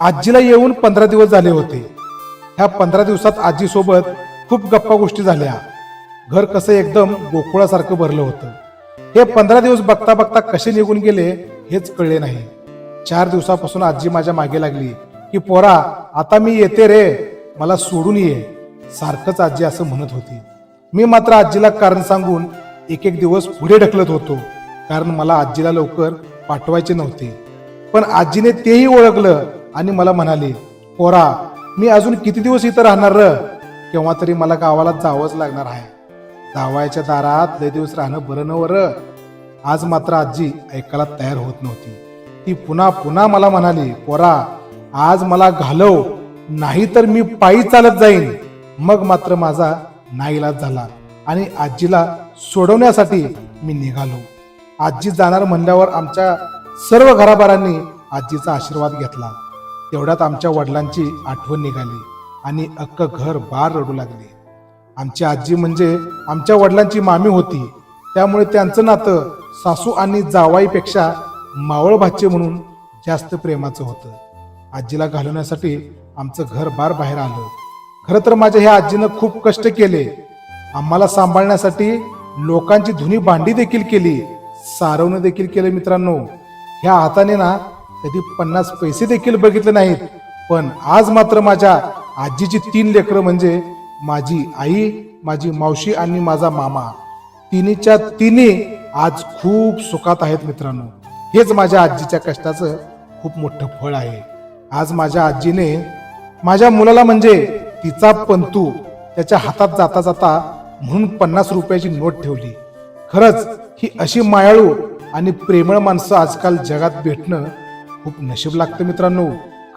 आजीला येऊन 15 दिवस झाले होते. ह्या 15 दिवसात आजीसोबत खूप गप्पा गोष्टी झाल्या. घर कसं एकदम गोकुळासारखं भरलं होतं. हे 15 दिवस बघता बघता कसे निघून गेले हेच कळले नाही. 4 दिवसापासून आजी माझ्या मागे लागली की पोरा आता मी येते रे, मला सोडून ये. सारखंच आजी असं म्हणत होती. मी मात्र आजीला कारण सांगून एक एक दिवस पुढे ढकलत होतो, कारण मला आजीला लवकर पाठवायचे नव्हते. पण आजीने तेही ओळखलं आणि मला म्हणाली, पोरा मी अजून किती दिवस इथं राहणार र, केव्हा तरी मला गावाला जावंच लागणार आहे. जावायच्या दारात लय दिवस राहणं बरं नवर. आज मात्र आजी ऐकायला तयार होत नव्हती. ती पुन्हा पुन्हा मला म्हणाली, पोरा आज मला घालव, नाही तर मी पायी चालत जाईन. मग मात्र माझा नाईलाज झाला आणि आजीला सोडवण्यासाठी मी निघालो. आजी जाणार म्हणल्यावर आमच्या सर्व घराबारांनी आजीचा आशीर्वाद घेतला. तेवढ्यात आमच्या वडिलांची आठवण निघाली आणि अख्खं घर बार रडू लागले. आमची आजी म्हणजे आमच्या वडिलांची मामी होती, त्यामुळे त्यांचं नातं सासू आणि जावाईपेक्षा मावळ भाचे म्हणून जास्त प्रेमाचं होतं. आजीला घालवण्यासाठी आमचं घर बार बाहेर आलं. खरं तर माझ्या ह्या आजीनं खूप कष्ट केले. आम्हाला सांभाळण्यासाठी लोकांची धुनी भांडी देखील केली, सारवणं देखील केलं. मित्रांनो, ह्या हाताने ना कधी 50 पैसे देखील बघितले नाहीत. पण आज मात्र माझ्या आजीची 3 लेकरं म्हणजे माझी आई, माझी मावशी आणि माझा मामा, तिन्हीच्या तिन्ही आज खूप सुखात आहेत. मित्रांनो, हेच माझ्या आजीच्या कष्टाचं खूप मोठं फळ आहे. आज माझ्या आजीने माझ्या मुलाला म्हणजे तिचा पंतू त्याच्या हातात जाता जाता म्हणून 50 रुपयाची नोट ठेवली. खरंच ही अशी मायाळू आणि प्रेमळ माणसं आजकाल जगात भेटणं खूप नशीब लागतं. मित्रांनो,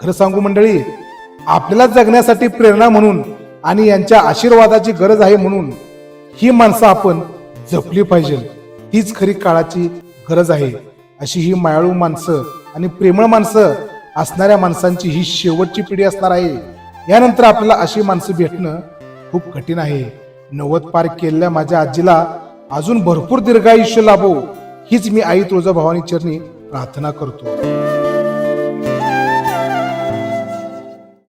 खरं सांगू मंडळी, आपल्याला जगण्यासाठी प्रेरणा म्हणून आणि यांच्या आशीर्वादाची गरज आहे म्हणून ही माणसं आपण जपली पाहिजे. हीच खरी काळाची गरज आहे. अशी ही मायाळू माणसं आणि प्रेमळ माणसं असणाऱ्या माणसांची ही शेवटची पिढी असणार आहे. यानंतर आपल्याला अशी माणसं भेटणं खूप कठीण आहे. 90 पार केलेल्या माझ्या आजीला अजून भरपूर दीर्घायुष्य लाभो, हीच मी आई तुळजाभवानी चरणी प्रार्थना करतो.